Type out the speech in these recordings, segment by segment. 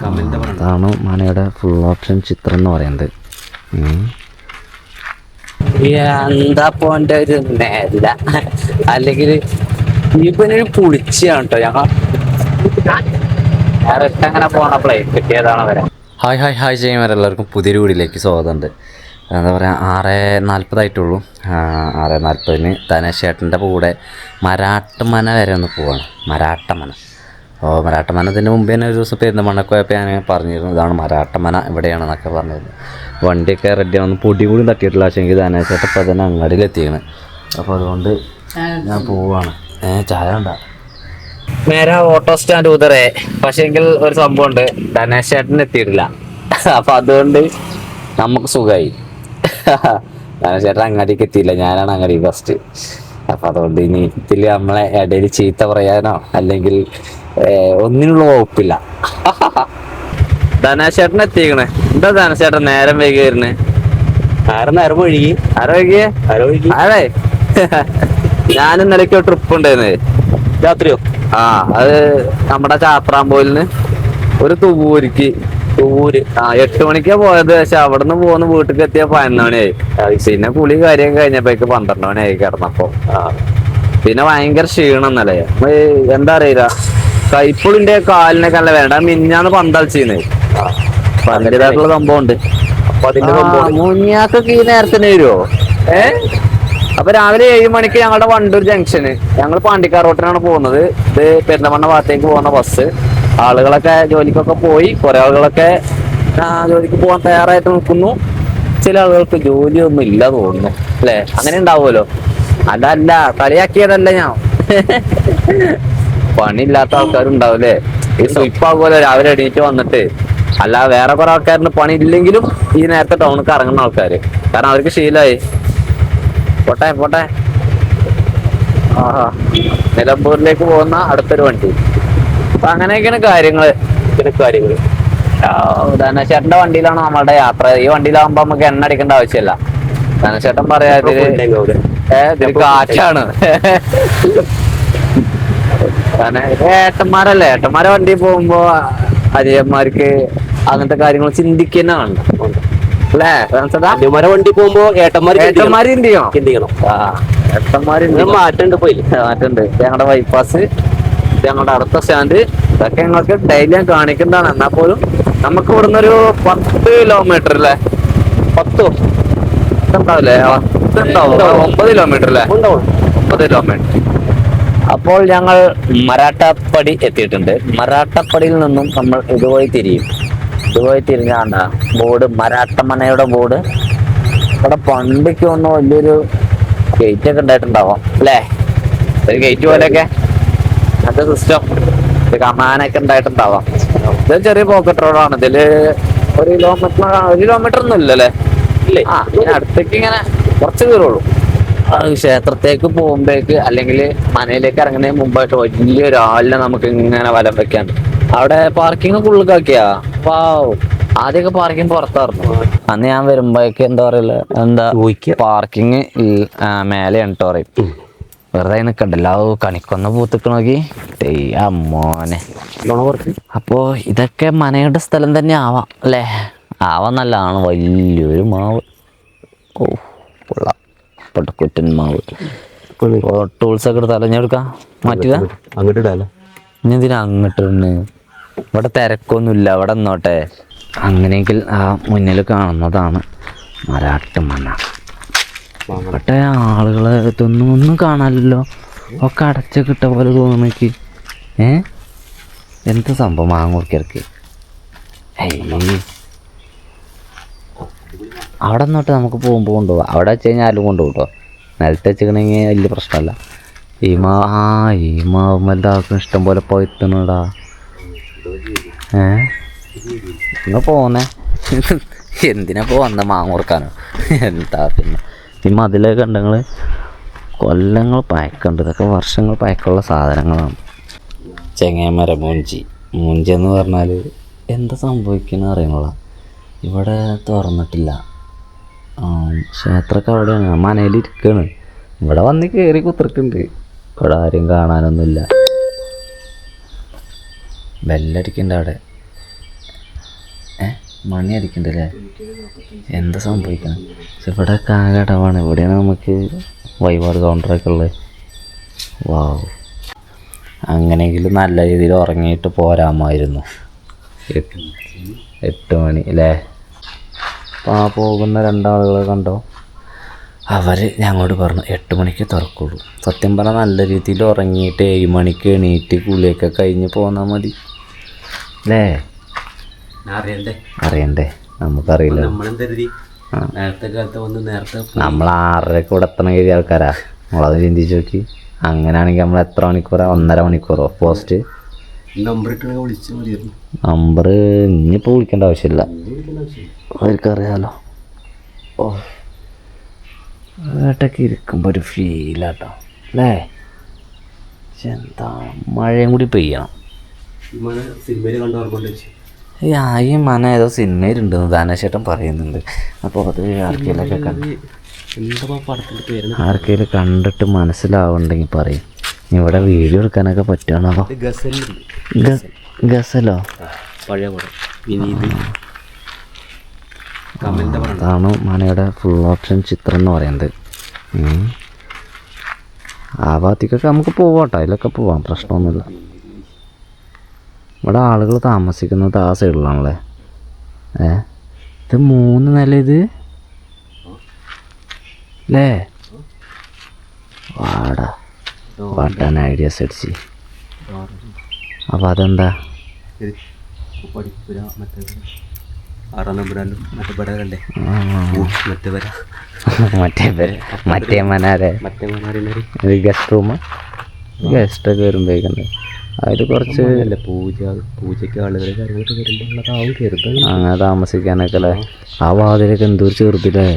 അതാണ് മനയുടെ full option ചിത്രം എന്ന് പറയുന്നത്. എന്താ പോൻ്റെ ഒരു നേരില്ല അല്ലെങ്കിൽ ഇവനൊരു പുളിച്ചാണ് കേട്ടോ. ഞങ്ങൾ അങ്ങനെ പോണപ്പോളേ കിട്ടിയതാണ് വരെ. ഹായ് ചെയ്യുമ്പോൾ എല്ലാവർക്കും പുതിയൊരു വീഡിയോയിലേക്ക് സ്വാഗതമുണ്ട്. എന്താ പറയുക, 6:40 6:40 ധനേശേട്ടൻ്റെ കൂടെ മരാട്ടമന വരെ ഒന്ന് പോവാണ്. മരാട്ടമന മരാട്ടമനത്തിൻ്റെ മുമ്പേ തന്നെ ഒരു ദിവസം പെരുന്തമണ്ണൊക്കെ പോയപ്പോൾ ഞാൻ പറഞ്ഞിരുന്നു ഇതാണ് മരാട്ടമന ഇവിടെയാണെന്നൊക്കെ പറഞ്ഞിരുന്നു. വണ്ടിയൊക്കെ റെഡിയാണ്, ഒന്ന് പൊടി കൂടി തട്ടിയിട്ടില്ല. പക്ഷേ എനിക്ക് ധനേശേട്ടൻ ഇപ്പോൾ തന്നെ അങ്ങാടിയിലെത്തിയാണ്. അപ്പോൾ അതുകൊണ്ട് ഞാൻ പോവാണ്. ചായ ഉണ്ടാ നേരെ ഓട്ടോ സ്റ്റാൻഡ് ഊതറേ. പക്ഷേ എങ്കിൽ ഒരു സംഭവം ഉണ്ട്, ധനേശേട്ടൻ എത്തിയിട്ടില്ല. അപ്പം അതുകൊണ്ട് നമുക്ക് സുഖമായി. ധനേശേട്ടൻ അങ്ങാടിക്ക് എത്തിയില്ല, ഞാനാണ് അങ്ങാടി ഫസ്റ്റ്. അപ്പം അതുകൊണ്ട് ഇനി ഇതിൽ നമ്മളെ ഇടയിൽ ചീത്ത പറയാനോ അല്ലെങ്കിൽ ഒന്നിനുള്ള വകുപ്പില്ല. ധനേശേട്ടൻ എത്തിക്കണേ. എന്താ ധനേശേട്ടൻ നേരം വൈകി വരുന്നേ? നേരം വൈകിയേ അതെ. ഞാൻ ഇന്നലേക്ക് ട്രിപ്പ് ഉണ്ടായിരുന്നേ. രാത്രിയോ? അത് നമ്മുടെ ചാപ്രാമ്പോലിന് ഒരു തുവൂര് 8 മണിക്കാ പോയത്. പക്ഷെ അവിടെ നിന്ന് പോകുന്ന വീട്ടിലേക്ക് എത്തിയ 11 മണിയായി. പിന്നെ കുളി കാര്യം കഴിഞ്ഞപ്പോഴേക്ക് 12 മണിയായി കിടന്നപ്പോ. പിന്നെ ഭയങ്കര ക്ഷീണം എന്നല്ലേ. എന്താ അറിയില്ല, കൈപ്പുളിന്റെ കാലിനൊക്കെ നല്ല വേണ്ട. മിഞ്ഞാന്ന് പന്തളിച്ചിന്ന് പന്തലിതായിട്ടുള്ള സംഭവം ഉണ്ട്. മുഞ്ഞാക്കൊക്കെ ഈ നേരത്തിന് വരുമോ? അപ്പൊ രാവിലെ 7 മണിക്ക് ഞങ്ങളുടെ വണ്ടൂർ ജംഗ്ഷന്, ഞങ്ങൾ പാണ്ടിക്കാർ റോട്ടിനാണ് പോകുന്നത്. ഇത് പെരുന്തമണ്ണ ഭാഗത്തേക്ക് പോകുന്ന ബസ്. ആളുകളൊക്കെ ജോലിക്കൊക്കെ പോയി, കുറെ ആളുകളൊക്കെ ജോലിക്ക് പോകാൻ തയ്യാറായിട്ട് നിൽക്കുന്നു. ചില ആളുകൾക്ക് ജോലിയൊന്നും ഇല്ല തോന്നുന്നു അല്ലെ? അങ്ങനെ ഉണ്ടാവുമല്ലോ. അതല്ല, കളിയാക്കിയതല്ല ഞാൻ. പണിയില്ലാത്ത ആൾക്കാരുണ്ടാവൂലേ? ഈ സ്വിപ്പാകുമല്ലോ രാവിലെ എണീറ്റ് വന്നിട്ട്. അല്ല, വേറെ കുറെ ആൾക്കാരിന് പണി ഇല്ലെങ്കിലും ഈ നേരത്തെ ടൗണിലേക്ക് ഇറങ്ങുന്ന ആൾക്കാര്, കാരണം അവർക്ക് ശീലമായി. പോട്ടെ. നിലമ്പൂരിലേക്ക് പോകുന്ന അടുത്തൊരു വണ്ടി. അപ്പൊ അങ്ങനെയൊക്കെയാണ് കാര്യങ്ങള്. ധനശേട്ടന്റെ വണ്ടിയിലാണ് നമ്മളുടെ യാത്ര. ഈ വണ്ടിയിലാവുമ്പോ നമുക്ക് എണ്ണ അടിക്കേണ്ട ആവശ്യമില്ല. ധനശേട്ടൻ പറയാ ഇതില് കാറ്റാണ്. ഏട്ടന്മാരല്ലേ, ഏട്ടന്മാരെ വണ്ടി പോകുമ്പോ അരിയന്മാർക്ക് അങ്ങനത്തെ കാര്യങ്ങൾ ചിന്തിക്കുന്നതാണ് അല്ലേ? വണ്ടി പോകുമ്പോ ഏട്ടന്മാര് ചിന്തിക്കണം. മാറ്റുണ്ട്. ഞങ്ങളുടെ ബൈപ്പാസ്, ഞങ്ങളുടെ അടുത്ത സ്റ്റാൻഡ്, ഇതൊക്കെ ഞങ്ങൾക്ക് ഡെയിലി ഞാൻ കാണിക്കുന്നതാണ്. എന്നാൽ പോലും നമുക്ക് ഇവിടുന്ന് ഒരു 10 കിലോമീറ്റർ അല്ലേ? 10 ഉണ്ടാവില്ലേ? 9 കിലോമീറ്റർ അല്ലേ? 9 കിലോമീറ്റർ. അപ്പോൾ ഞങ്ങൾ മരാട്ടപ്പടി എത്തിയിട്ടുണ്ട്. മരാട്ടപ്പടിയിൽ നിന്നും നമ്മൾ ഇതുവഴി തിരിഞ്ഞാണ് ബോർഡ്, മരാട്ടമനയുടെ ബോർഡ്. ഇവിടെ പണ്ടൊക്കെ ഒന്ന് വലിയൊരു ഗേറ്റ് ഒക്കെ ഉണ്ടായിട്ടുണ്ടാവാം അല്ലേ? ഒരു ഗേറ്റ് പോലെയൊക്കെ അങ്ങനത്തെ സിസ്റ്റം, ഒരു കമാനൊക്കെ ഉണ്ടായിട്ടുണ്ടാവാം. ഇത് ചെറിയ പോക്കറ്റ് റോഡാണ്. ഇതില് 1 കിലോമീറ്റർ ഒന്നും ഇല്ലല്ലേ? ഇല്ലേ. അടുത്തേക്ക് ഇങ്ങനെ കുറച്ച് ദൂരമുള്ളൂ. ക്ഷേത്രത്തേക്ക് പോകുമ്പോഴേക്ക് അല്ലെങ്കിൽ മനയിലേക്ക് ഇറങ്ങുന്നതിന് മുമ്പായിട്ട് വലിയൊരു ആളിനെ നമുക്ക് ഇങ്ങനെ വലം വെക്കാൻ. അവിടെ പാർക്കിംഗ് ഉള്ളിലാക്കിയാ. ആദ്യമൊക്കെ പാർക്കിംഗ് പുറത്തായിരുന്നു. അന്ന് ഞാൻ വരുമ്പോഴേക്ക് എന്താ പറയല്ല, പാർക്കിങ് മേലെയാണ് കേട്ടോ പറയും. വെറുതെ നിക്കണ്ടല്ലോ, കണിക്കൊന്ന പൂത്തിക്ക് നോക്കി അമ്മോനെ. അപ്പോ ഇതൊക്കെ മനയുടെ സ്ഥലം തന്നെ ആവാം അല്ലേ? ആവാൻ നല്ലതാണ്. വലിയൊരു മാവ്. കൊള്ളാം. പൊട്ടക്കുറ്റൻ മാവ്. ടൂൾസ് ഒക്കെ എടുത്താലോ? ഞാൻ എടുക്കാം. മാറ്റുക അങ്ങോട്ട്. ഇനി എന്തിനാ അങ്ങോട്ട്? ഇവിടെ തിരക്കൊന്നുമില്ല, ഇവിടെ നിന്നോട്ടെ. അങ്ങനെയെങ്കിൽ ആ മുന്നിൽ കാണുന്നതാണ് മരാട്ടമന. ഇവിടെ ആളുകളെ ഒന്നും കാണാനില്ലല്ലോ. ഒക്കെ അടച്ചൊക്കെ ഇട്ട പോലെ തോന്നുന്നെനിക്ക്. എന്ത് സംഭവം മാങ്ങൂർക്കിറക്കി. അവിടെ നിന്നോട്ട് നമുക്ക് പോകുമ്പോൾ കൊണ്ടുപോകാം. അവിടെ വെച്ച് കഴിഞ്ഞാൽ ആരും കൊണ്ടുപോകും കേട്ടോ. നിലത്ത് വെച്ചിട്ടുണ്ടെങ്കിൽ വലിയ പ്രശ്നമല്ല. ഈ മാവുമ്മൽ ആർക്കും ഇഷ്ടം പോലെ പോയിത്തണടാ. ഇന്ന് പോന്നേ. എന്തിനാ വന്ന മാങ്ങൂർക്കാനോ? എന്താ പിന്നെ ഈ മതിലൊക്കെ ഉണ്ടെങ്കിൽ കൊല്ലങ്ങൾ പഴക്കമുണ്ട്. ഇതൊക്കെ വർഷങ്ങൾ പഴക്കമുള്ള സാധനങ്ങളാണ്. ചെങ്ങേമര മൂഞ്ചി എന്ന് പറഞ്ഞാൽ എന്താ സംഭവിക്കുന്നത് അറിയണുള്ള. ഇവിടെ തുറന്നിട്ടില്ല. ക്ഷേത്രമൊക്കെ അവിടെയാണ്. മനയിലിരിക്കുകയാണ്. ഇവിടെ വന്ന് കയറി കുത്തിർക്കുന്നുണ്ട്. ഇവിടെ ആരും കാണാനൊന്നുമില്ല. ബെല്ലടിക്കുന്നുണ്ട് അവിടെ. മണി അടിക്കണ്ടല്ലേ, എന്താ സംഭവിക്കണം? പക്ഷെ ഇവിടെ കാകടവാണ്, ഇവിടെയാണ് നമുക്ക് വഴിപാട് കൗണ്ടറൊക്കെ ഉള്ളത്. വാവ്, അങ്ങനെയെങ്കിലും നല്ല രീതിയിൽ ഉറങ്ങിയിട്ട് പോരാമായിരുന്നു. 8 മണി അല്ലേ? അപ്പോൾ ആ പോകുന്ന രണ്ടാളുകളെ കണ്ടോ, അവർ ഞങ്ങളോട് പറഞ്ഞു 8 മണിക്ക് തുറക്കുള്ളൂ. സത്യം പറഞ്ഞാൽ നല്ല രീതിയിൽ ഉറങ്ങിയിട്ട് 7 മണിക്ക് എണീറ്റ് കുളിയൊക്കെ കഴിഞ്ഞ് പോന്നാൽ മതി അല്ലേ? അറിയണ്ടേ, നമുക്കറിയില്ല. നമ്മൾ 6:30 ഇവിടെ എത്തണം കരുതിയ ആൾക്കാരാ. നമ്മളത് ചിന്തിച്ച് നോക്കി. അങ്ങനെയാണെങ്കിൽ നമ്മൾ എത്ര മണിക്കൂറാ? 1.5 മണിക്കൂറോ പോസ്റ്റ്? നമ്പർ ഇനിയിപ്പോൾ വിളിക്കേണ്ട ആവശ്യമില്ല, അവർക്കറിയാലോ. ഓ, വീട്ടൊക്കെ ഇരിക്കുമ്പോൾ ഒരു ഫീലാട്ടോ അല്ലേ? എന്താ മഴയും കൂടി പെയ്യണം. ഈ മന ഏതോ സിനിമയിലുണ്ടെന്ന് ദാനേശേട്ടൻ പറയുന്നുണ്ട്. അപ്പോൾ അത് ആർക്കെങ്കിലൊക്കെ ആർക്കെങ്കിലും കണ്ടിട്ട് മനസ്സിലാവുണ്ടെങ്കിൽ പറയും. ഇവിടെ വീഡിയോ എടുക്കാനൊക്കെ പറ്റുകയാണോ? ഗസലോ? അതാണ് മനയുടെ ഫുൾ ഓപ്ഷൻ ചിത്രം എന്ന് പറയുന്നത്. ആ ഭാഗത്തേക്കൊക്കെ നമുക്ക് പോവാട്ടോ, അതിലൊക്കെ പോവാം, പ്രശ്നമൊന്നുമില്ല. ഇവിടെ ആളുകൾ താമസിക്കുന്നത് ആ സൈഡിലാണല്ലേ? ഇത് 3 നില ഇത് അല്ലേ? വാടാ വാട്ടാൻ ഐഡിയാസ് അടിച്ച്. അപ്പോൾ അതെന്താ? മറ്റേ മനാരെ ഗസ്റ്റ് റൂമ്, ഗസ്റ്റൊക്കെ വരുമ്പോഴേക്കുണ്ട് അതിൽ കുറച്ച് പൂജയ്ക്ക് ആളുകൾ കാര്യങ്ങളൊക്കെ വരുമ്പോൾ കരുതണം അങ്ങനെ താമസിക്കാനൊക്കെ അല്ലേ? ആ വാതിലൊക്കെ എന്തൊരു ചെറുതില്ലേ,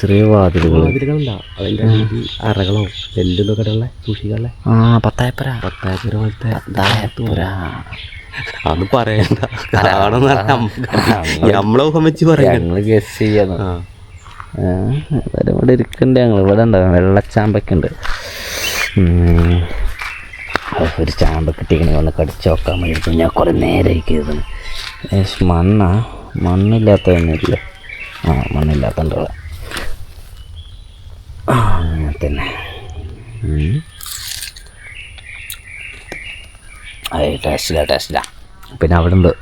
ചെറിയ വാതിലുകൾ. അറകളോ എല്ലൊക്കെ ഉള്ള സൂക്ഷിക്കാനുള്ള പത്തായപ്പുര പോലത്തെ അത് പറയണ്ട. നമ്മളെ ഊഹം വെച്ച് പറയാം, ഞങ്ങൾ ഗസ് ചെയ്യാന്ന്. ഇവിടെ ഇരിക്കണ്ട്, ഞങ്ങൾ ഇവിടെ ഉണ്ടാവും. വെള്ളച്ചാമ്പൊക്കെ ഉണ്ട്. ഒരു ചാമ്പ കിട്ടിക്കണി വന്ന് കടിച്ചു നോക്കാൻ വേണ്ടിയിട്ട് ഞാൻ കുറേ നേരമായി കയറുന്നു. മണ്ണില്ലാത്തതൊന്നുമില്ല. മണ്ണില്ലാത്തതുണ്ടോ? അങ്ങനെ തന്നെ. ടേസ്റ്റില്ല. പിന്നെ അവിടെ ഉണ്ട്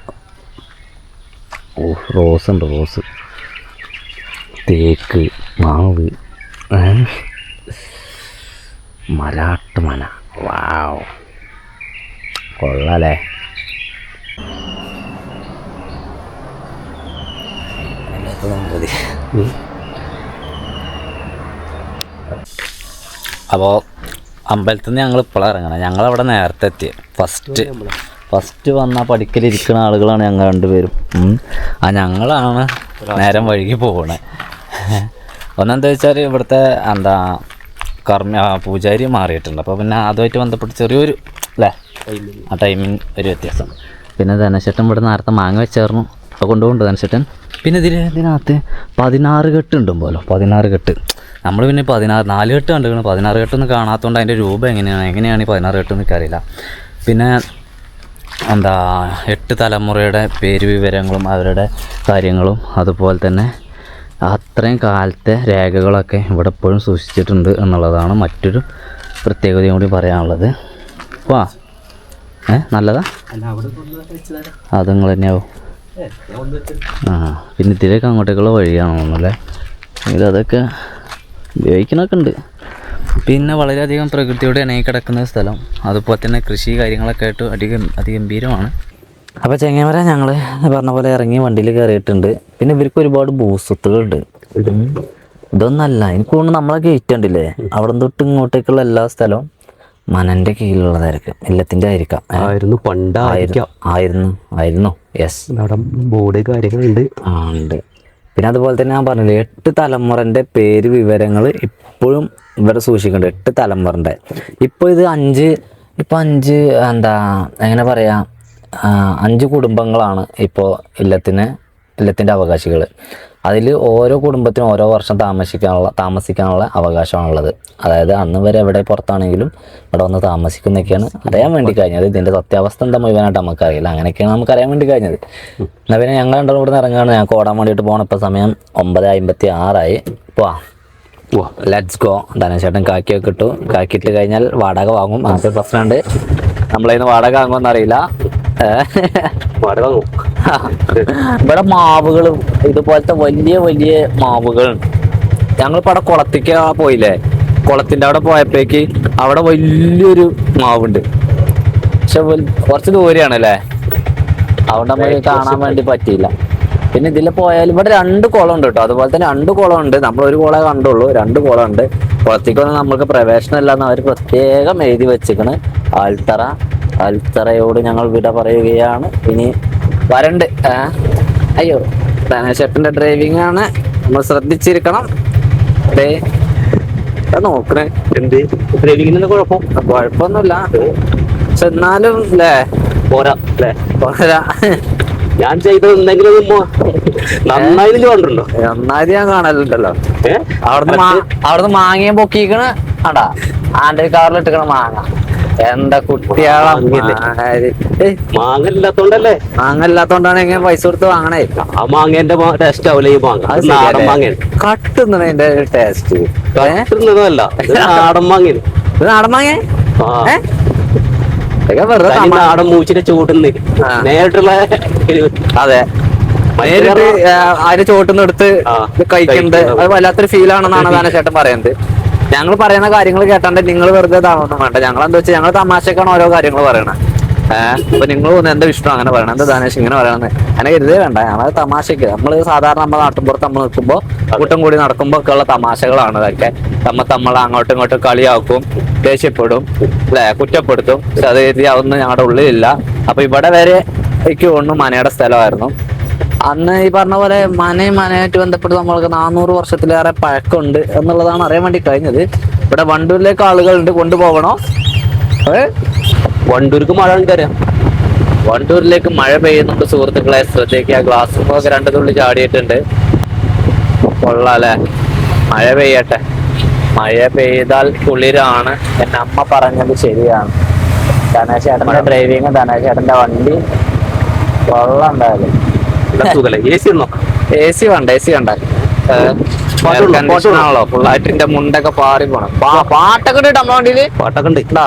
റോസ് ഉണ്ട്, റോസ്, തേക്ക്, മാവ്, മലാട്ട് മന. വാവ്, കൊള്ളാലേ? അപ്പോൾ അമ്പലത്തിൽ നിന്ന് ഞങ്ങൾ ഇപ്പോഴാണ് ഇറങ്ങണം. ഞങ്ങളവിടെ നേരത്തെ എത്തി. ഫസ്റ്റ് വന്നാൽ പഠിക്കലിരിക്കുന്ന ആളുകളാണ് ഞങ്ങൾ രണ്ടുപേരും. ഞങ്ങളാണ് നേരം വഴുകി പോകണേ. ഒന്നെന്താ വെച്ചാൽ ഇവിടുത്തെ പൂജാരി മാറിയിട്ടുണ്ട്. അപ്പോൾ പിന്നെ അതുമായിട്ട് ബന്ധപ്പെട്ട് ചെറിയൊരു അല്ലേ ആ ടൈമിങ് ഒരു വ്യത്യാസം. പിന്നെ ധനശേട്ടൻ ഇവിടെ നേരത്തെ മാങ്ങ വെച്ചായിരുന്നു, അപ്പോൾ കൊണ്ടുപോകുന്നുണ്ട് ധനശേട്ടൻ. പിന്നെ ഇതിനകത്ത് 16 കെട്ട് ഉണ്ടും പോലോ. 16 കെട്ട് നമ്മൾ പിന്നെ 4 കെട്ട് കണ്ടിരിക്കണം. 16 കെട്ടൊന്നും കാണാത്തതുകൊണ്ട് അതിൻ്റെ രൂപ എങ്ങനെയാണ് ഈ 16 കെട്ടെന്ന് എനിക്കറിയില്ല. പിന്നെ 8 തലമുറയുടെ പേര് വിവരങ്ങളും അവരുടെ കാര്യങ്ങളും അതുപോലെ തന്നെ അത്രയും കാലത്തെ രേഖകളൊക്കെ ഇവിടെ എപ്പോഴും സൂക്ഷിച്ചിട്ടുണ്ട് എന്നുള്ളതാണ് മറ്റൊരു പ്രത്യേകതയും കൂടി പറയാനുള്ളത്. വാ, നല്ലതാ? അത് നിങ്ങൾ തന്നെയാവും. പിന്നെ ഇതിലേക്ക് അങ്ങോട്ടേക്കുള്ള വഴിയാണോ ഒന്നുമല്ലേ? ഇതൊക്കെ ഉപയോഗിക്കണമൊക്കെ ഉണ്ട്. പിന്നെ വളരെയധികം പ്രകൃതിയോടെ ഇണങ്ങി കിടക്കുന്ന സ്ഥലം, അതുപോലെ തന്നെ കൃഷി കാര്യങ്ങളൊക്കെ ആയിട്ട് അതിഗംഭീരമാണ്. അപ്പോൾ ചെങ്ങമര ഞങ്ങൾ പറഞ്ഞ പോലെ ഇറങ്ങി വണ്ടിയിൽ കയറിയിട്ടുണ്ട്. പിന്നെ ഇവർക്ക് ഒരുപാട് ഭൂസ്വത്തുകളുണ്ട്. ഇതൊന്നല്ല, എനിക്ക് തോന്നുന്നു നമ്മളെ ഗേറ്റ് ഉണ്ടല്ലേ, അവിടെ തൊട്ട് ഇങ്ങോട്ടേക്കുള്ള എല്ലാ സ്ഥലവും മനൻ്റെ കീഴിലുള്ളതായിരിക്കും, എല്ലാത്തിൻ്റെ ആയിരിക്കാം. ആയിരുന്നു യെസ്. അവിടെ ബോർഡ് കാര്യങ്ങളുണ്ട്. ഉണ്ട്. പിന്നെ അതുപോലെ തന്നെ ഞാൻ പറഞ്ഞില്ലേ 8 തലമുറൻ്റെ പേര് വിവരങ്ങൾ ഇപ്പോഴും ഇവിടെ സൂക്ഷിക്കുന്നുണ്ട്. 8 തലമുറൻ്റെ. ഇപ്പോൾ ഇത് 5 എങ്ങനെ പറയാം, 5 കുടുംബങ്ങളാണ് ഇപ്പോൾ ഇല്ലത്തിൻ്റെ അവകാശികൾ. അതിൽ ഓരോ കുടുംബത്തിനും ഓരോ വർഷം താമസിക്കാനുള്ള അവകാശമാണുള്ളത്. അതായത് അന്ന് വരെ എവിടെ പുറത്താണെങ്കിലും ഇവിടെ വന്ന് താമസിക്കുന്നൊക്കെയാണ് അറിയാൻ വേണ്ടി കഴിഞ്ഞത്. ഇതിൻ്റെ സത്യാവസ്ഥ എന്താ മുഴുവനായിട്ട് നമുക്കറിയില്ല. അങ്ങനെയൊക്കെയാണ് നമുക്ക് അറിയാൻ വേണ്ടി കഴിഞ്ഞത്. എന്നാൽ പിന്നെ ഞങ്ങൾ രണ്ടും ഇവിടെ നിന്ന് ഇറങ്ങുകയാണ്. ഞങ്ങൾക്ക് ഓടാൻ വേണ്ടിയിട്ട് പോകണം. ഇപ്പോൾ സമയം 9:56 പോവാ. Let's go. ധനേശേട്ടൻ കാക്കിയൊക്കെ ഇട്ടു. കാക്കിയിട്ട് കഴിഞ്ഞാൽ വാടക വാങ്ങും. ആദ്യ പ്രശ്നമുണ്ട്, നമ്മളതിന് വാടക വാങ്ങുമെന്ന് അറിയില്ല. ഇവിടെ മാവുകളും ഇതുപോലത്തെ വലിയ വലിയ മാവുകളുണ്ട്. ഞങ്ങളിപ്പോൾ അവിടെ കുളത്തേക്ക് പോയില്ലേ, കുളത്തിൻ്റെ അവിടെ പോയപ്പോഴേക്ക് അവിടെ വലിയൊരു മാവുണ്ട്. പക്ഷെ കുറച്ച് ദൂരെയാണ് അല്ലേ, അവിടെ നമുക്ക് കാണാൻ വേണ്ടി പറ്റിയില്ല. പിന്നെ ഇതിൽ പോയാൽ ഇവിടെ 2 കുളം ഉണ്ട് കേട്ടോ. അതുപോലെ തന്നെ 2 കുളം ഉണ്ട്. നമ്മൾ ഒരു കുളം കണ്ടുള്ളൂ, 2 കുളം ഉണ്ട്. കുളത്തേക്കൊന്നും നമ്മൾക്ക് പ്രവേശനമില്ലാന്ന് അവർ പ്രത്യേകം എഴുതി വെച്ചിക്കണ്. ആൽത്തറയോട് ഞങ്ങൾ വിട പറയുകയാണ്. ഇനി വരണ്ട്. അയ്യോ, ധനേശേട്ടൻ്റെ ഡ്രൈവിംഗ് ആണ്, നമ്മൾ ശ്രദ്ധിച്ചിരിക്കണം. നോക്കണേ എന്ത് ഡ്രൈവിങ്ങിന് കുഴപ്പമൊന്നുമില്ല. പക്ഷെ എന്നാലും അല്ലേ പോരാ അല്ലേ, പോരാ. ഞാൻ ചെയ്തത് എന്തെങ്കിലും നന്നായി കണ്ടിട്ടുണ്ടോ? നന്നായി ഞാൻ കാണലുണ്ടല്ലോ. അവിടുന്ന് മാങ്ങയും പൊക്കിക്കണ് ആടാ, ആൻ്റെ കാറിൽ ഇട്ടിക്കണ മാങ്ങ. എന്താ കുട്ടിയാളെ മാങ്ങ ഇല്ലാത്തോണ്ടല്ലേ? മാങ്ങ ഇല്ലാത്തോണ്ടാണ് ഇങ്ങനെ പൈസ കൊടുത്ത് വാങ്ങണേ. ആ മാങ്ങേന്റെ ടേസ്റ്റ് ആവില്ല ഈ മാങ്ങ. നാടൻ മാങ്ങ കട്ടുന്നതിന്റെ ടേസ്റ്റ് കട്ടുന്നതല്ല, നാടൻ മാങ്ങ. ഇത് നാടൻ മാങ്ങ. നാടൻ മൂച്ചിന്റെ ചൂടുന്ന് നേരിട്ടുള്ള. അതെ, നേരിട്ട് അതിന്റെ ചോട്ടുന്ന് എടുത്ത് കഴിക്കുന്നത് അത് വല്ലാത്തൊരു ഫീൽ ആണെന്നാണ് ധനേശേട്ടൻ പറയുന്നത്. ഞങ്ങൾ പറയുന്ന കാര്യങ്ങൾ കേട്ടാണ്ട് നിങ്ങൾ വെറുതെ താമസം വേണ്ട. ഞങ്ങൾ എന്താ വെച്ചാൽ ഞങ്ങൾ തമാശക്കാണ് ഓരോ കാര്യങ്ങൾ പറയണത്. അപ്പൊ നിങ്ങൾ തോന്നുന്നു എന്താ ഇഷ്ടം അങ്ങനെ പറയണം, എന്താ ധനേഷ് ഇങ്ങനെ പറയണമെന്ന് അങ്ങനെ കരുതേ വേണ്ട. ഞങ്ങൾ തമാശക്ക് നമ്മൾ സാധാരണ നമ്മുടെ നാട്ടിൻപുറത്ത് നമ്മൾ നിൽക്കുമ്പോൾ കൂട്ടം കൂടി നടക്കുമ്പോൾ ഒക്കെ ഉള്ള തമാശകളാണ് ഇതൊക്കെ. നമ്മൾ അങ്ങോട്ടും ഇങ്ങോട്ടും കളിയാക്കും, ദേഷ്യപ്പെടും അല്ലെ, കുറ്റപ്പെടുത്തും. പക്ഷെ അത് കരുതി അതൊന്നും ഞങ്ങളുടെ ഉള്ളിലില്ല. അപ്പൊ ഇവിടെ വരെ എനിക്ക് തോന്നുന്നു മനയുടെ സ്ഥലമായിരുന്നു. അന്ന് ഈ പറഞ്ഞ പോലെ മനയുമായിട്ട് ബന്ധപ്പെട്ട് നമ്മൾക്ക് 400 വർഷത്തിലേറെ പഴക്കമുണ്ട് എന്നുള്ളതാണ് അറിയാൻ വേണ്ടി കഴിഞ്ഞത്. ഇവിടെ വണ്ടൂരിലേക്ക് ആളുകളുണ്ട്, കൊണ്ടുപോകണോ? വണ്ടൂർക്ക് മഴ ഉണ്ടറിയാം. വണ്ടൂരിലേക്ക് മഴ പെയ്യുന്നുണ്ട് സുഹൃത്തുക്കളെ, ശ്രദ്ധിക്കുക. ഗ്ലാസ് 2 തുള്ളി ചാടിയിട്ടുണ്ട്. കൊള്ളാല്ലേ, മഴ പെയ്യട്ടെ. മഴ പെയ്താൽ കുളിരാണ്. എന്റെ അമ്മ പറഞ്ഞത് ശരിയാണ്. ധനേശേട്ടന്റെ ഡ്രൈവിങ്, ധനേശേട്ടന്റെ വണ്ടി കൊള്ളാം. എന്തായാലും AC വേണ്ട, AC വേണ്ട. ആണല്ലോ ഫുള്ളായിട്ട് എന്റെ മുണ്ടൊക്കെ പാറി പോണം. പാട്ടൊക്കെ ഉണ്ട് നമ്മുടെ വണ്ടിയില്. പാട്ടൊക്കെ ഉണ്ട്.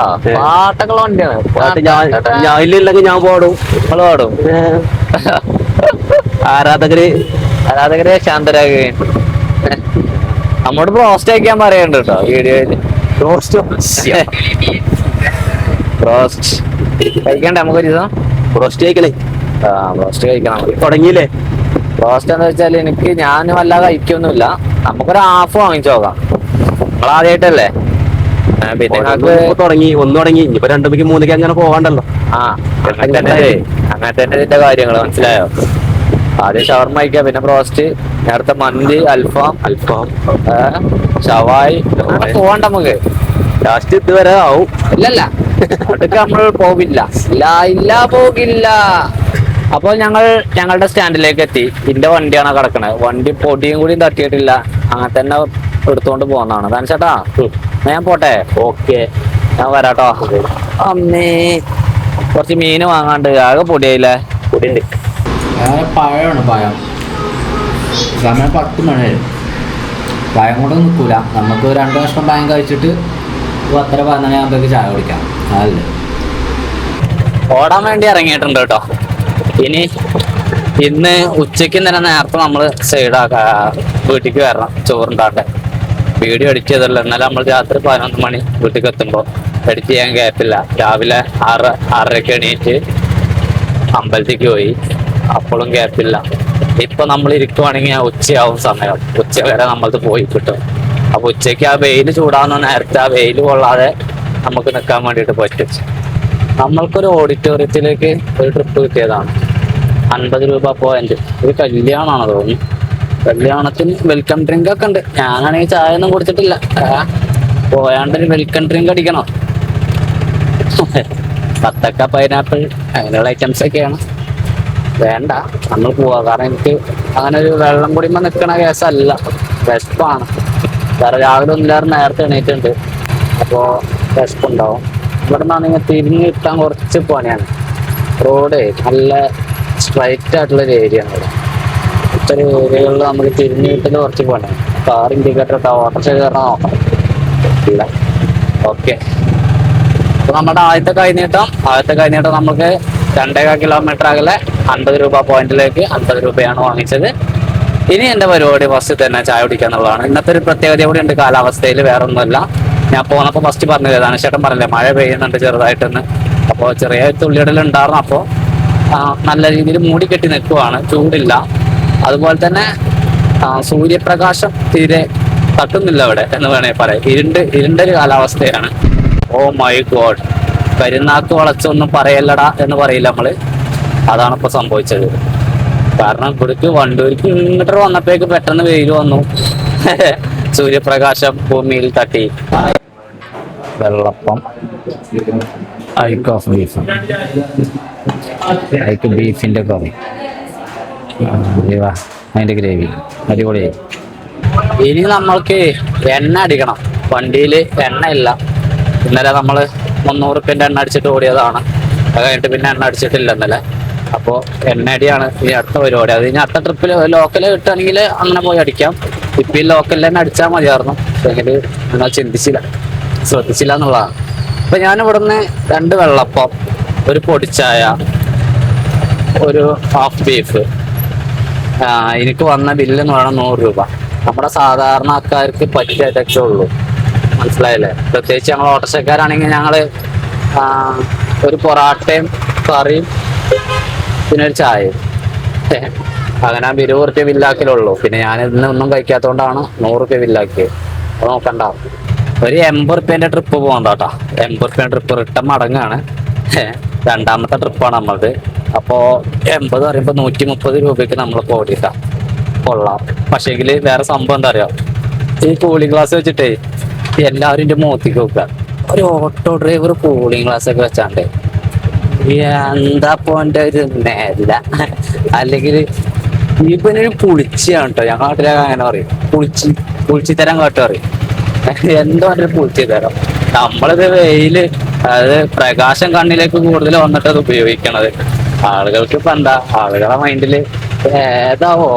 പാട്ടൊക്കെ വണ്ടിയാണ്. ഞാൻ ഇല്ലെങ്കിൽ ഞാൻ പാടും, നിങ്ങൾ പാടും. ആരാധകരെ ശാന്തരാകുകയും നമ്മോട് ബ്രോസ്റ്റ് അയക്കാൻ പറയണ്ട് കേട്ടോ വീഡിയോയില്. ബ്രോസ്റ്റ് കഴിക്കണ്ടേ നമുക്കൊരു ദിവസം? ബ്രോസ്റ്റ് കഴിക്കണേ. ബ്രോസ്റ്റ് കഴിക്കണം. തുടങ്ങിയില്ലേ? ബ്രോസ്റ്റ് എന്ന് വെച്ചാൽ ഞാൻ വല്ലാതെ കഴിക്കൊന്നുമില്ല. നമുക്കൊരു ഹാഫ് വാങ്ങിച്ചു നോക്കാം. നിങ്ങളാദ്യമായിട്ടല്ലേ? പിന്നെ തുടങ്ങി 1 തുടങ്ങി, ഇനിയിപ്പോ 2 മണിക്ക് 3 മണിക്ക് അങ്ങനെ പോവാണ്ടല്ലോ. അങ്ങനെ തന്നെ ഇതിന്റെ കാര്യങ്ങൾ മനസ്സിലായോ? ആദ്യം ഷവർമ കഴിക്കുക, പിന്നെ ബ്രോസ്റ്റ്, നേരത്തെ മന്തി, അൽഫാം, ഷവായി പോവാണ്ട നമുക്ക്. ലാസ്റ്റ് ഇതുവരെ ആവും. ഇല്ലല്ല, അതൊക്കെ നമ്മൾ പോകില്ല. ഇല്ല പോകില്ല. അപ്പോൾ ഞങ്ങളുടെ സ്റ്റാൻഡിലേക്ക് എത്തി. ഇതിന്റെ വണ്ടിയാണ് കിടക്കണത്. വണ്ടി പൊടിയും കൂടിയും തട്ടിയിട്ടില്ല, അങ്ങനെ തന്നെ എടുത്തോണ്ട് പോകുന്നതാണ്. ധനേശേട്ടാ ഞാൻ പോട്ടെ. ഓക്കെ, ഞാൻ വരാട്ടോ. അമ്മേ, കുറച്ച് മീന് വാങ്ങാണ്ട്. ആകെ പൊടിയായില്ലേ? പൊടിയുണ്ട്. പഴമാണ് പഴം. സമയം 10 മണി. പഴം കൂടെ നിൽക്കൂല. നമുക്ക് 2 കഷ്ണം പഴം കഴിച്ചിട്ട് 10-11 മണിയാകുമ്പോഴേക്ക് ചായ കുടിക്കാം. അതല്ലേ, ഓടാൻ വേണ്ടി ഇറങ്ങിയിട്ടുണ്ട് കേട്ടോ. ഇന്ന് ഉച്ചയ്ക്ക് തന്നെ നേരത്തെ നമ്മൾ വീട്ടിലേക്ക് വരണം ചോറുണ്ടാട്ടെ. വീഡിയോ എഡിറ്റ് ചെയ്തല്ലോ. എന്നാലും നമ്മൾ രാത്രി 11 മണി വീട്ടിലേക്ക് എത്തുമ്പോൾ എഡിറ്റ് ചെയ്യാൻ ഗ്യാപ്പില്ല. രാവിലെ 6:30 എണീറ്റ് അമ്പലത്തേക്ക് പോയി, അപ്പോഴും ഗ്യാപ്പില്ല. ഇപ്പൊ നമ്മൾ ഇരിക്കുവാണെങ്കിൽ ഉച്ചയാവും സമയം. ഉച്ച വരെ നമ്മളത് പോയി കിട്ടും. അപ്പൊ ഉച്ചയ്ക്ക് ആ വെയിൽ ചൂടാവുന്ന നേരത്തെ ആ വെയിൽ കൊള്ളാതെ നമുക്ക് നിൽക്കാൻ വേണ്ടിയിട്ട് പറ്റും. നമ്മൾക്കൊരു ഓഡിറ്റോറിയത്തിലേക്ക് ഒരു ട്രിപ്പ് കിട്ടിയതാണ്. 50 രൂപ പോയിന്റ്. ഒരു കല്യാണമാണ് തോന്നി. കല്യാണത്തിന് വെൽക്കം ഡ്രിങ്ക് ഒക്കെ ഉണ്ട്. ഞാനാണെങ്കിൽ ചായ ഒന്നും കുടിച്ചിട്ടില്ല. പോയാണ്ടൊരു വെൽക്കം ഡ്രിങ്ക് അടിക്കണം. ബത്തക്ക, പൈനാപ്പിൾ അങ്ങനെയുള്ള ഐറ്റംസ് ഒക്കെയാണ്. വേണ്ട, നമ്മൾ പോവാ. കാരണം എനിക്ക് അങ്ങനെ ഒരു വെള്ളം കുടിയുമ്പോ നിൽക്കണ കേസല്ല, വിശപ്പാണ്. വേറെ രാവിലെ ഒന്നില്ലാരും നേരത്തെ എണീറ്റുണ്ട്, അപ്പോ വിശപ്പുണ്ടാവും. ഇവിടെ നിന്നാണെങ്കിൽ തിരിഞ്ഞ് കിട്ടാൻ കുറച്ച് പണിയാണ്. റോഡ് നല്ല സ്ട്രൈറ്റ് ആയിട്ടുള്ള ഒരു ഏരിയ ആണ് ഇവിടെ. ഇത്തരം ഏരിയകളിൽ നമുക്ക് തിരിഞ്ഞ് കിട്ടുന്നത് കുറച്ച് പണിയാണ്. കാർ ഇൻഡിക്കേറ്റർ ഇട്ടാ ഓട്ടോറിക്ഷ കയറണം നോക്കണം ഇല്ല. ഓക്കെ, അപ്പൊ നമ്മുടെ ആദ്യത്തെ കൈനീട്ടം നമുക്ക് 2.5 കിലോമീറ്റർ അകലെ 50 രൂപ പോയിന്റിലേക്ക് 50 രൂപയാണ് വാങ്ങിച്ചത്. ഇനി എന്റെ പരിപാടി ഫസ്റ്റ് തന്നെ ചായ കുടിക്കുക എന്നുള്ളതാണ്. ഇന്നത്തെ ഒരു പ്രത്യേകത കൂടി ഉണ്ട് കാലാവസ്ഥയിൽ, വേറെ ഒന്നുമില്ല. ഞാൻ പോന്നപ്പോ ഫസ്റ്റ് പറഞ്ഞത് ധനശേട്ടൻ പറഞ്ഞില്ലേ മഴ പെയ്യുന്നുണ്ട് ചെറുതായിട്ടെന്ന്. അപ്പോൾ ചെറിയ തുള്ളിയിടലുണ്ടായിരുന്നു. അപ്പോൾ നല്ല രീതിയിൽ മൂടി കെട്ടി നിൽക്കുവാണ്, ചൂടില്ല. അതുപോലെ തന്നെ സൂര്യപ്രകാശം തീരെ തട്ടുന്നില്ല ഇവിടെ എന്ന് വേണമെങ്കിൽ പറയാം. ഇരുണ്ടൊരു കാലാവസ്ഥയാണ്. ഓ മൈ ഗോഡ്, കരിനാക്ക് വളച്ചൊന്നും പറയല്ലടാ എന്ന് പറയില്ല നമ്മള്. അതാണ് ഇപ്പൊ സംഭവിച്ചത്. കാരണം ഇവിടേക്ക് വണ്ടൂർക്ക് ഇങ്ങോട്ട് വന്നപ്പോഴേക്ക് പെട്ടെന്ന് വെയിൽ വന്നു. സൂര്യപ്രകാശം ഭൂമിയിൽ തട്ടി. വെള്ളപ്പം, ഐക്ക് ഓഫ് ബീഫ്, ഐക്ക് ബീഫിന്റെ കറി, അതിന്റെ ഗ്രേവി അടിപൊളിയായി. ഇനി നമ്മൾക്ക് എണ്ണ അടിക്കണം. വണ്ടിയിൽ എണ്ണ ഇല്ല. ഇന്നലെ നമ്മള് 300 റുപ്യന്റെ എണ്ണ അടിച്ചിട്ട് ഓടിയതാണ്. അത് കഴിഞ്ഞിട്ട് പിന്നെ എണ്ണ അടിച്ചിട്ടില്ല ഇന്നലെ. അപ്പോൾ എണ്ണ അടിയാണ് ഇനി അടുത്ത പരിപാടി. അത് ഇനി അടുത്ത ട്രിപ്പിൽ ലോക്കല് കിട്ടുകയാണെങ്കിൽ അങ്ങനെ പോയി അടിക്കാം. ഇപ്പം ഈ ലോക്കലിൽ തന്നെ അടിച്ചാൽ മതിയായിരുന്നു. പക്ഷേ നിങ്ങൾ ശ്രദ്ധിച്ചില്ല എന്നുള്ളതാണ്. അപ്പൊ ഞാൻ ഇവിടുന്ന് 2 വെള്ളപ്പം, ഒരു പൊടിച്ചായ, ഒരു ഹാഫ് ബീഫ്, എനിക്ക് വന്ന ബില്ല് എന്ന് പറയുന്നത് 100 രൂപ. നമ്മുടെ സാധാരണ ആൾക്കാർക്ക് പറ്റിയ ഇതൊക്കെ ഉള്ളൂ, മനസ്സിലായില്ലേ? പ്രത്യേകിച്ച് ഞങ്ങൾ ഓട്ടോറിക്ഷക്കാരാണെങ്കിൽ ഞങ്ങള് ഒരു പൊറാട്ടയും കറിയും പിന്നെ ഒരു ചായയും, അങ്ങനെ 20 റുപ്യ ബില്ലാക്കലുള്ളൂ. പിന്നെ ഞാൻ ഇന്ന് ഒന്നും കഴിക്കാത്തതുകൊണ്ടാണ് 100 റുപ്യ ബില്ലാക്കിയത്. അത് നോക്കണ്ട. ഒരു 80 റുപ്യന്റെ ട്രിപ്പ് പോകണ്ടാട്ടാ. 80 റുപ്യ ട്രിപ്പ് റിട്ടേൺ മടങ്ങാണ്. 2ാമത്തെ ട്രിപ്പാണ് നമ്മളത്. അപ്പോ 80 പറയുമ്പോ 130 രൂപയ്ക്ക് നമ്മൾ ഓടിയിട്ടാ കൊള്ളാം. പക്ഷേങ്കിൽ വേറെ സംഭവം എന്താ അറിയാം, ഈ കൂളിംഗ് ഗ്ലാസ് വെച്ചിട്ടേ എല്ലാവരും എന്റെ മുഖത്തേക്ക് നോക്കുക. ഒരു ഓട്ടോ ഡ്രൈവർ കൂളിംഗ് ഗ്ലാസ് ഒക്കെ വെച്ചാണ്ട് എന്താ പോന്റെ ഒരു നേരില്ല. അല്ലെങ്കിൽ ഇവനൊരു പുളിച്ചാണ് കേട്ടോ. ഞങ്ങളുടെ നാട്ടിലൊക്കെ അങ്ങനെ പറയും, പുളിച്ചിത്തരം കേട്ടോ പറയും. എന്തോ ഒരു പുളിച്ചിത്തരം. നമ്മളിത് വെയില്, അതായത് പ്രകാശം കണ്ണിലേക്ക് കൂടുതൽ വന്നിട്ട് അത് ഉപയോഗിക്കണത്. ആളുകൾക്ക് ഇപ്പൊ എന്താ, ആളുകളെ മൈൻഡില് ഏതാവോ.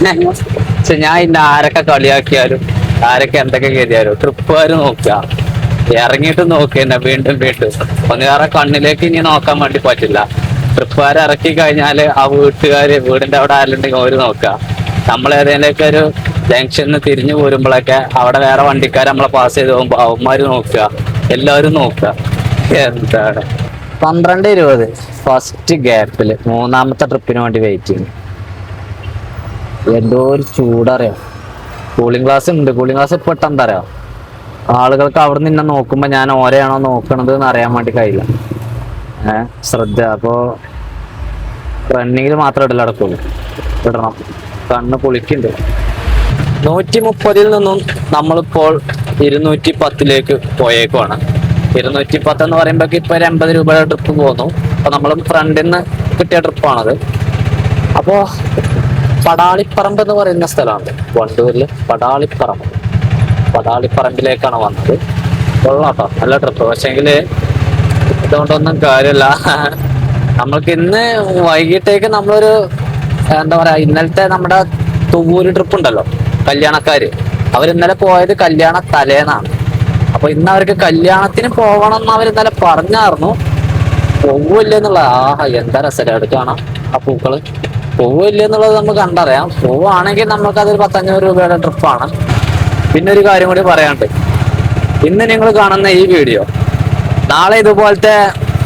ഞാൻ ഇന്ന് ആരൊക്കെ കളിയാക്കിയാലും ആരൊക്കെ എന്തൊക്കെ കരുതിയാലും ട്രിപ്പുകാർ നോക്കുക, ഇറങ്ങിയിട്ട് നോക്കുക തന്നെ വീണ്ടും ഒന്നുകാരെ കണ്ണിലേക്ക് ഇനി നോക്കാൻ വേണ്ടി പറ്റില്ല. ട്രിപ്പുകാരെ ഇറക്കി കഴിഞ്ഞാല് ആ വീട്ടുകാര് വീടിന്റെ അവിടെ ആരുണ്ടെങ്കിൽ അവര് നോക്കുക. നമ്മൾ ഏതെങ്കിലുമൊക്കെ ഒരു ജംഗ്ഷനിൽ തിരിഞ്ഞു പോരുമ്പോഴൊക്കെ അവിടെ വേറെ വണ്ടിക്കാർ നമ്മളെ പാസ് ചെയ്ത് പോകുമ്പോ അവന്മാര് നോക്കുക, എല്ലാവരും നോക്കുക. എന്താണ് 12:20 ഫസ്റ്റ് ഗ്യാപ്പില് 3ാമത്തെ ട്രിപ്പിന് വേണ്ടി വെയിറ്റ് ചെയ്യും. എന്തോ ഒരു ചൂടറിയാം. കൂളിംഗ് ഗ്ലാസ് ഉണ്ട്. കൂളിംഗ് ഗ്ലാസ് ഇപ്പൊ എന്താ അറിയാം, ആളുകൾക്ക് അവിടെ നിന്ന് നോക്കുമ്പോ ഞാൻ ഓരെയാണോ നോക്കണത് എന്ന് അറിയാൻ വേണ്ടി കഴിയില്ല. ശ്രദ്ധ. അപ്പോ റണ്ണിങ്ങിൽ മാത്രം ഇടല നടക്കുള്ളൂ, ഇടണം. കണ്ണ് പൊളിക്കുന്നുണ്ട്. 130 നിന്നും നമ്മളിപ്പോൾ 210 പോയേക്കുവാണ്. 210 എന്ന് പറയുമ്പോ ഇപ്പൊ 80 രൂപയുടെ ട്രിപ്പ് പോന്നു. അപ്പൊ നമ്മൾ ഫ്രണ്ടിൽ നിന്ന് കിട്ടിയ ട്രിപ്പാണത്. അപ്പോ പടാളിപ്പറമ്പ് എന്ന് പറയുന്ന സ്ഥലമാണ് വണ്ടൂരില്. പടാളിപ്പറമ്പിലേക്കാണ് വന്നത്. കൊള്ളാട്ടോ, നല്ല ട്രിപ്പ്. പക്ഷെങ്കില് ഇതുകൊണ്ടൊന്നും കാര്യമില്ല. നമ്മൾക്ക് ഇന്ന് വൈകിട്ടേക്ക് നമ്മളൊരു എന്താ പറയാ, ഇന്നലത്തെ നമ്മുടെ തുവൂര് ട്രിപ്പ് ഉണ്ടല്ലോ, കല്യാണക്കാര്, അവരിന്നലെ പോയത് കല്യാണ തലേന്നാണ്. അപ്പൊ ഇന്ന് അവർക്ക് കല്യാണത്തിന് പോകണം എന്ന് അവർ ഇന്നലെ പറഞ്ഞായിരുന്നു. പോവില്ല എന്നുള്ളത്, എന്താ രസമായിട്ട് കാണാം ആ പൂക്കള്. പോവില്ല എന്നുള്ളത് നമുക്ക് കണ്ടറിയാം. പോവാണെങ്കിൽ നമുക്ക് അതൊരു 100-500 രൂപയുടെ ട്രിപ്പാണ്. പിന്നെ ഒരു കാര്യം കൂടി പറയാണ്ട്, ഇന്ന് നിങ്ങൾ കാണുന്ന ഈ വീഡിയോ നാളെ ഇതുപോലത്തെ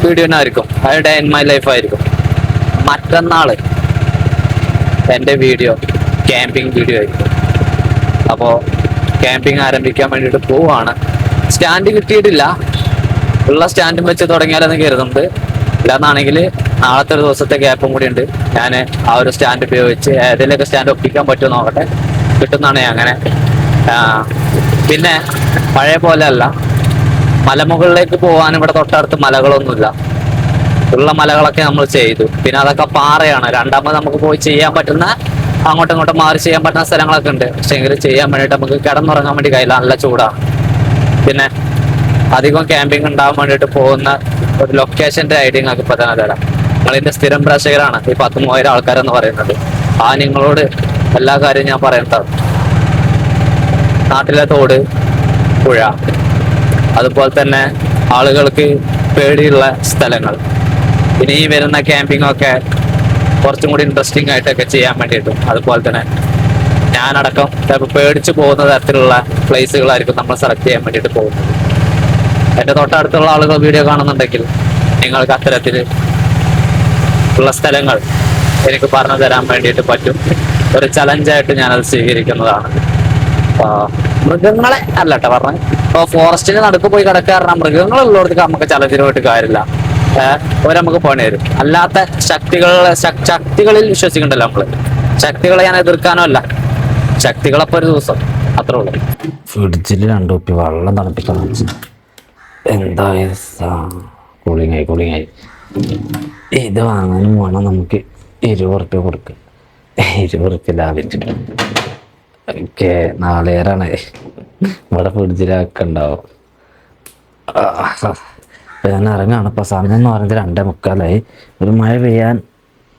വീഡിയോനായിരിക്കും, അത് ഡേ ഇൻ മൈ ലൈഫ് ആയിരിക്കും. മറ്റന്നാള് എൻ്റെ വീഡിയോ ക്യാമ്പിംഗ് വീഡിയോ ആയിരിക്കും. അപ്പോൾ ക്യാമ്പിംഗ് ആരംഭിക്കാൻ വേണ്ടിയിട്ട് പോവാണ്. സ്റ്റാൻഡ് കിട്ടിയിട്ടില്ല, ഉള്ള സ്റ്റാൻഡും വെച്ച് തുടങ്ങിയാലെന്ന് കരുതുന്നുണ്ട്. ഇല്ലാന്നാണെങ്കിൽ നാളത്തെ ഒരു ദിവസത്തെ ഗ്യാപ്പും കൂടി ഉണ്ട്. ഞാൻ ആ ഒരു സ്റ്റാൻഡ് ഉപയോഗിച്ച് ഏതെങ്കിലുമൊക്കെ സ്റ്റാൻഡ് ഒപ്പിക്കാൻ പറ്റുമോ നോക്കട്ടെ. കിട്ടുന്നതാണ് അങ്ങനെ. പിന്നെ പഴയ പോലെ അല്ല, മലമുകളിലേക്ക് പോകാൻ ഇവിടെ തൊട്ടടുത്ത് മലകളൊന്നുമില്ല. ഉള്ള മലകളൊക്കെ നമ്മൾ ചെയ്തു. പിന്നെ അതൊക്കെ പാറയാണ്. രണ്ടാമത് നമുക്ക് പോയി ചെയ്യാൻ പറ്റുന്ന അങ്ങോട്ടും ഇങ്ങോട്ടും മാറി ചെയ്യാൻ പറ്റുന്ന സ്ഥലങ്ങളൊക്കെ ഉണ്ട്. പക്ഷെ എങ്കിലും ചെയ്യാൻ വേണ്ടിയിട്ട് നമുക്ക് കിടന്നുറങ്ങാൻ വേണ്ടി കഴിയില്ല, നല്ല ചൂടാണ്. പിന്നെ അധികം ക്യാമ്പിംഗ് ഉണ്ടാവാൻ വേണ്ടിയിട്ട് പോകുന്ന ഒരു ലൊക്കേഷന്റെ ഐഡിയ നിങ്ങൾക്ക് ഇപ്പൊ തന്നെ തരാം. നിങ്ങൾ ഇതിന്റെ സ്ഥിരം പ്രേക്ഷകരാണ് ഈ 10,000 ആൾക്കാരെന്ന് പറയുന്നത്. നിങ്ങളോട് എല്ലാ കാര്യവും ഞാൻ പറയുന്നതാണ്. നാട്ടിലെ തോട്, പുഴ, അതുപോലെ തന്നെ ആളുകൾക്ക് പേടിയുള്ള സ്ഥലങ്ങൾ, ഇനി ഈ വരുന്ന ക്യാമ്പിംഗ് ഒക്കെ കുറച്ചും കൂടി ഇൻട്രസ്റ്റിംഗ് ആയിട്ടൊക്കെ ചെയ്യാൻ വേണ്ടിയിട്ടും, അതുപോലെ തന്നെ ഞാനടക്കം ചിലപ്പോൾ പേടിച്ചു പോകുന്ന തരത്തിലുള്ള പ്ലേസുകളായിരിക്കും നമ്മൾ സെലക്ട് ചെയ്യാൻ വേണ്ടിയിട്ട് പോകുന്നത്. എൻ്റെ തൊട്ടടുത്തുള്ള ആളുകൾ വീഡിയോ കാണുന്നുണ്ടെങ്കിൽ നിങ്ങൾക്ക് അത്തരത്തിൽ ഉള്ള സ്ഥലങ്ങൾ എനിക്ക് പറഞ്ഞു തരാൻ വേണ്ടിയിട്ട് പറ്റും. ഒരു ചലഞ്ചായിട്ട് ഞാനത് സ്വീകരിക്കുന്നതാണ്. മൃഗങ്ങളെ അല്ലട്ടോ പറഞ്ഞത്. ഇപ്പോൾ ഫോറസ്റ്റിന് നടുക്ക് പോയി കിടക്കാറുണ്ട്. മൃഗങ്ങളുള്ളവർക്ക് നമുക്ക് ചലഞ്ചിന് പോയിട്ട് കാര്യമില്ല, നമുക്ക് പണി തരും. അല്ലാത്ത ശക്തികളിൽ വിശ്വസിക്കണ്ടല്ലോ നമ്മള്. ശക്തികളെ ഞാൻ എതിർക്കാനോ അല്ല, ശക്തികളപ്പോ ഒരു ദിവസം അത്രേ ഉള്ളൂ. ഫ്രിഡ്ജിൽ 2 കുപ്പി വെള്ളം തണുപ്പിക്കാൻ വെച്ചു. എന്താ കൂളിങ്ങായി. ഇത് വാങ്ങാനും വേണം നമുക്ക് 20 ഉറുപ്പ്യ കൊടുക്കുക. 20 ഉറുപ്പ്യ ലാഭിച്ചിട്ട് ഓക്കെ. 4 ഇവിടെ ഫ്രിഡ്ജിലൊക്കെ ഉണ്ടാവും. ഞാൻ ഇറങ്ങാണ്. ഇപ്പോൾ സമയം എന്ന് പറയുന്നത് 2:45. ഒരു മഴ പെയ്യാൻ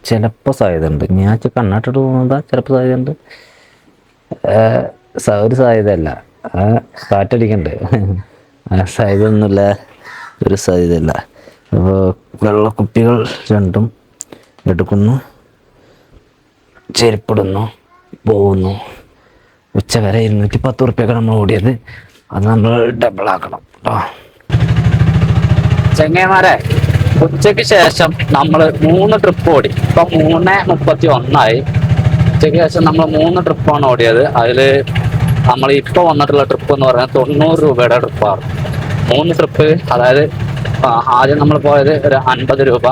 ചിലപ്പോൾ സാധ്യതയുണ്ട്. ഞാൻ കണ്ണാട്ടിട്ട് പോകുന്നതാ, ചിലപ്പോൾ സാധ്യതയുണ്ട്. ഒരു സാധ്യതയല്ല, കാറ്റടിക്കണ്ട്. സാധ്യത ഒന്നുമില്ല, ഒരു സാധ്യതയല്ല. അപ്പോൾ വെള്ളക്കുപ്പികൾ 2 എടുക്കുന്നു, ചെരുപ്പിടുന്നു, പോകുന്നു. ഉച്ചവരെ 210 ഉറുപ്പ്യൊക്കെ നമ്മൾ ഓടിയത്. അത് നമ്മൾ ഡബിളാക്കണം കേട്ടോ ചെങ്ങന്മാരെ. ഉച്ചയ്ക്ക് ശേഷം നമ്മൾ 3 ട്രിപ്പ് ഓടി. ഇപ്പൊ 3:31. ഉച്ചയ്ക്ക് ശേഷം നമ്മൾ 3 ട്രിപ്പാണ് ഓടിയത്. അതിൽ നമ്മൾ ഇപ്പോൾ വന്നിട്ടുള്ള ട്രിപ്പ് എന്ന് പറയുന്നത് 90 രൂപയുടെ ട്രിപ്പാണ്. 3 ട്രിപ്പ്. അതായത് ആദ്യം നമ്മൾ പോയത് ഒരു 50 രൂപ,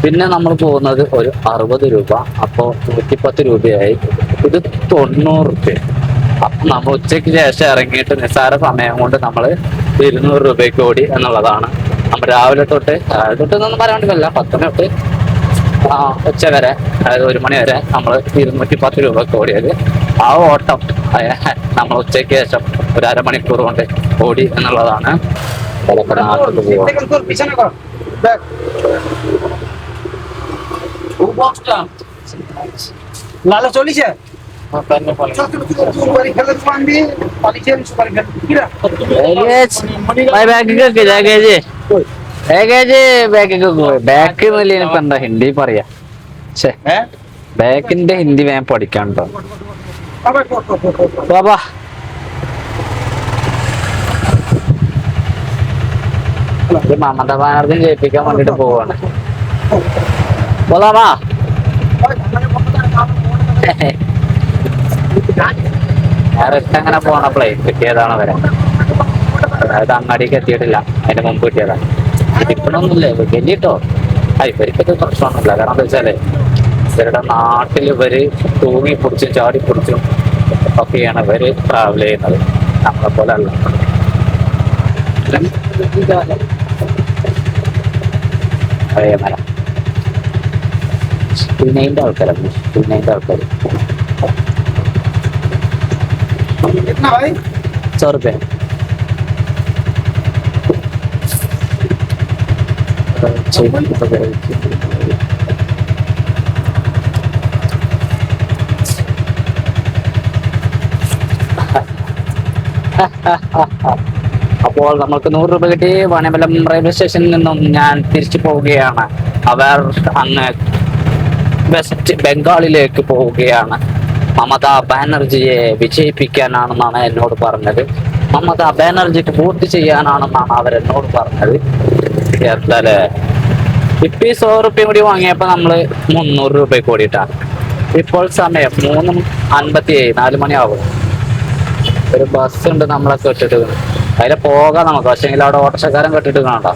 പിന്നെ നമ്മൾ പോകുന്നത് ഒരു 60 രൂപ, അപ്പോൾ 110 രൂപയായി. ഇത് 90 രൂപ. അപ്പം നമ്മൾ ഉച്ചയ്ക്ക് ശേഷം ഇറങ്ങിയിട്ട് നിസ്സാര സമയം കൊണ്ട് നമ്മൾ 200 രൂപയ്ക്ക് ഓടി എന്നുള്ളതാണ്. നമ്മൾ രാവിലെ തൊട്ടൊന്നും പറയാണ്ടില്ല, 10 മണി തൊട്ട് ഉച്ച വരെ, അതായത് 1 മണി വരെ നമ്മൾ 210 രൂപയ്ക്ക് ഓടിയത്. ആ ഓട്ടം നമ്മൾ ഉച്ചയ്ക്ക് ശേഷം ഒരു അരമണിക്കൂർ കൊണ്ട് ഓടി എന്നുള്ളതാണ്. എന്താ ഹിന്ദി പറയാ? ബാക്കിന്റെ ഹിന്ദി വേഗം പഠിക്കാണ്ടോ ബാബാ. മമതാ ബാനർജി ജയിപ്പിക്കാൻ വേണ്ടിട്ട് പോവാണ്. ബോലാമാ അങ്ങനെ പോണപ്പോളേ കിട്ടിയതാണ് വരെ. അതായത് അങ്ങാടിക്ക് എത്തിയിട്ടില്ല, അതിന്റെ മുമ്പ് കിട്ടിയതാണ്. ഇരിക്കണമൊന്നുമില്ല വലിയിട്ടോ. ഇവർക്കൊക്കെ പ്രശ്നമൊന്നുമില്ല. കാരണം എന്താ വെച്ചാല് ഇവരുടെ നാട്ടിൽ ഇവര് തൂങ്ങി പിടിച്ചും ചാടി പിടിച്ചും ഒക്കെയാണ് ഇവര് ട്രാവൽ ചെയ്യുന്നത്. നമ്മളെ പോലെ അല്ല. പിന്നെതിന്റെ ആൾക്കാരാണ്, പിന്നെതിന്റെ ആൾക്കാർ 100 रुपये. അപ്പോൾ നമുക്ക് 100 രൂപ കിട്ടി. വാണിയമ്പലം റെയിൽവേ സ്റ്റേഷനിൽ നിന്നും ഞാൻ തിരിച്ചു പോവുകയാണ്. അവർ അങ്ങ് വെസ്റ്റ് ബംഗാളിലേക്ക് പോവുകയാണ്. മമതാ ബാനർജിയെ വിജയിപ്പിക്കാനാണെന്നാണ് എന്നോട് പറഞ്ഞത്. മമതാ ബാനർജിക്ക് വോട്ട് ചെയ്യാനാണെന്നാണ് അവരെന്നോട് പറഞ്ഞത്. എന്തായാലേ ഇപ്പൊ ഈ 100 രൂപയും കൂടി വാങ്ങിയപ്പോ നമ്മള് 300 രൂപയ്ക്ക് ഓടിയിട്ടാണ്. ഇപ്പോൾ സമയം 3:57, 4 മണിയാവും. ഒരു ബസ് ഉണ്ട് നമ്മളെ കെട്ടിട്ട്, അതിലെ പോകാം നമുക്ക്. പക്ഷെ എങ്കിൽ അവിടെ ഓട്ടോറിക്ഷക്കാരൻ കെട്ടിട്ട് കാണണ്ട.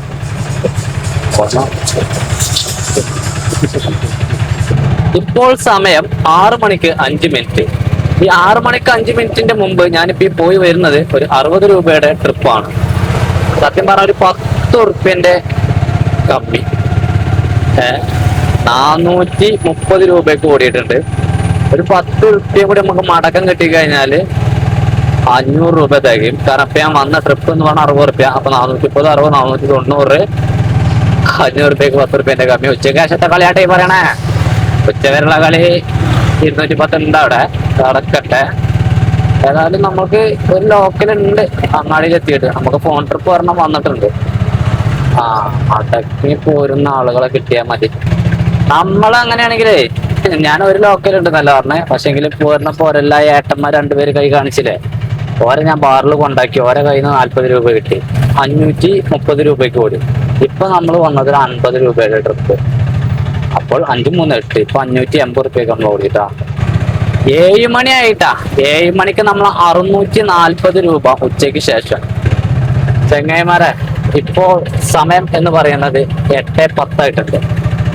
ഇപ്പോൾ സമയം 6:05. ഈ 6:05 മുമ്പ് ഞാനിപ്പോ പോയി വരുന്നത് ഒരു 60 രൂപയുടെ ട്രിപ്പാണ്. സത്യം പറഞ്ഞ ഒരു 10 ഉറുപ്പ്യന്റെ കമ്മി. 430 രൂപയ്ക്ക് ഓടിയിട്ടുണ്ട്. ഒരു 10 റുപ്യ കൂടി നമുക്ക് മടക്കം കിട്ടിക്കഴിഞ്ഞാല് 500 രൂപ തികയും. കാരണം ഇപ്പൊ ഞാൻ വന്ന ട്രിപ്പ് എന്ന് പറഞ്ഞാൽ 60 റുപ്യ. അപ്പൊ 430, 60, 490, 500 റുപ്യക്ക് 10 റുപ്യന്റെ കമ്മി. ഉച്ചയ്ക്ക് ശേഷത്തെ കളിയാട്ടെ പറയണേ. ഉച്ച വരെയുള്ള കളി 210 ഉണ്ട് അവിടെ കടക്കട്ടെ. ഏതായാലും നമുക്ക് ഒരു ലോക്കലുണ്ട് അങ്ങാടിയിൽ എത്തിയിട്ട്. നമുക്ക് ഫോൺ ട്രിപ്പ് ഒരെണ്ണം വന്നിട്ടുണ്ട്. അടക്കി പോരുന്ന ആളുകളെ കിട്ടിയാൽ മതി. നമ്മളങ്ങനെയാണെങ്കിലേ ഞാൻ ഒരു ലോക്കലുണ്ട് നല്ല പറഞ്ഞേ. പക്ഷെങ്കിൽ പോരുന്നപ്പോ ഒരെല്ലാ ഏട്ടന്മാർ 2 പേര് കൈ കാണിച്ചില്ലേ, ഓരെ ഞാൻ ബാറിൽ കൊണ്ടാക്കി. ഓരോ കയ്യിൽ നിന്ന് 40 രൂപ കിട്ടി. 530 രൂപയ്ക്ക് ഓടി. ഇപ്പൊ നമ്മൾ വന്നത് 50 രൂപയുടെ ട്രിപ്പ്. അപ്പോൾ 5, 3, 8, ഇപ്പൊ 580 റുപ്യക്ക് നമ്മൾ ഓടിയിട്ടാ. 7 മണി ആയിട്ടാ. 7 മണിക്ക് നമ്മൾ 640 രൂപ ഉച്ചയ്ക്ക് ശേഷം. ചെങ്ങായിമാരെ ഇപ്പോ സമയം എന്ന് പറയുന്നത് 8:10 ആയിട്ടുണ്ട്.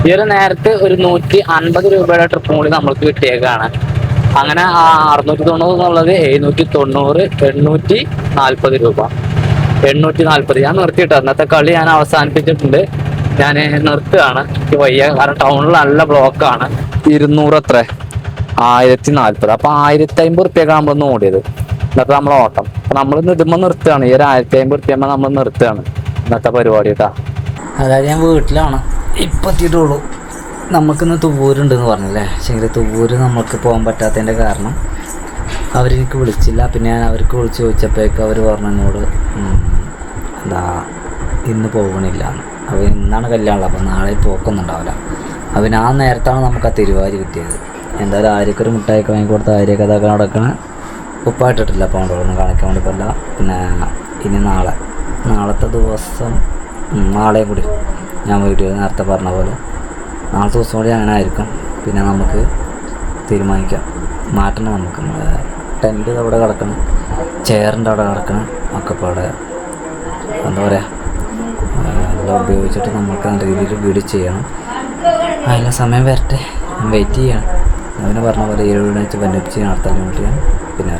ഈ ഒരു നേരത്ത് ഒരു 150 രൂപയുടെ ട്രിപ്പും കൂടി നമ്മൾക്ക് കിട്ടിയേക്കാണ്. അങ്ങനെ 690 എന്നുള്ളത് 790, 840 രൂപ. 840 ഞാൻ നിർത്തിയിട്ടോ. ഇന്നത്തെ കളി ഞാൻ അവസാനിപ്പിച്ചിട്ടുണ്ട്. ഞാൻ നിർത്തുകയാണ്. എനിക്ക് വയ്യ. കാരണം ടൗണിൽ നല്ല ബ്ലോക്കാണ്. 200 എത്ര 1040. അപ്പൊ 1050 റുപ്യക്കാണ് നമ്മളൊന്ന് ഓടിയത്. ഇന്നത്തെ നമ്മളെ ഓട്ടം. അപ്പൊ നമ്മളിന്ന് ഇടുമ്പോൾ നിർത്തുകയാണ്. ഈ ഒരു 1050 റുപ്യമ്മ നമ്മൾ നിർത്തുകയാണ് ഇന്നത്തെ പരിപാടി കേട്ടാ. അതായത് ഞാൻ വീട്ടിലാണ് ഇപ്പം എത്തിയിട്ടുള്ളൂ. നമുക്കിന്ന് തുവ്വൂരുണ്ടെന്ന് പറഞ്ഞല്ലേ. പക്ഷേ തുവ്വൂര് നമുക്ക് പോകാൻ പറ്റാത്തതിൻ്റെ കാരണം അവരെനിക്ക് വിളിച്ചില്ല. പിന്നെ ഞാൻ അവർക്ക് വിളിച്ച് ചോദിച്ചപ്പോഴേക്കും അവർ പറഞ്ഞു എന്നോട് എന്താ ഇന്ന് പോകണില്ല. അപ്പോൾ ഇന്നാണ് കല്യാണം. അപ്പോൾ നാളെ പോക്കൊന്നും ഉണ്ടാവില്ല. അപ്പോൾ ആ നേരത്താണ് നമുക്ക് ആ തിരുവാരി കിട്ടിയത്. എന്തായാലും ആര്യക്കൊരു മുട്ടായിക്ക് വാങ്ങി കൊടുത്ത ആര്യക്ക് അതൊക്കെ നടക്കണ ഉപ്പായിട്ടിട്ടില്ല. അപ്പോൾ അതുകൊണ്ടൊന്നും കാണിക്കാൻ വേണ്ടി പറ്റില്ല. പിന്നെ ഇനി നാളത്തെ ദിവസം നാളെയും കൂടി ഞാൻ വീഡിയോ നേരത്തെ പറഞ്ഞ പോലെ നാളത്തെ ദിവസം കൂടി അങ്ങനെ ആയിരിക്കും. പിന്നെ നമുക്ക് തീരുമാനിക്കാം മാറ്റണം. നമുക്ക് ടെൻറ്റ് അവിടെ കിടക്കണം, ചെയറിൻ്റെ അവിടെ കിടക്കണം. ഒക്കെ ഇപ്പോൾ അവിടെ എന്താ പറയുക എല്ലാം ഉപയോഗിച്ചിട്ട് നമുക്ക് നല്ല രീതിയിൽ വീഡിയോ ചെയ്യണം. അതിന് സമയം വരട്ടെ, വെയിറ്റ് ചെയ്യണം. അവന് പറഞ്ഞ പോലെ 7 മണി വെച്ച് ബന്ധിപ്പിച്ച് നടത്താൻ വേണ്ടിയാണ്. പിന്നെ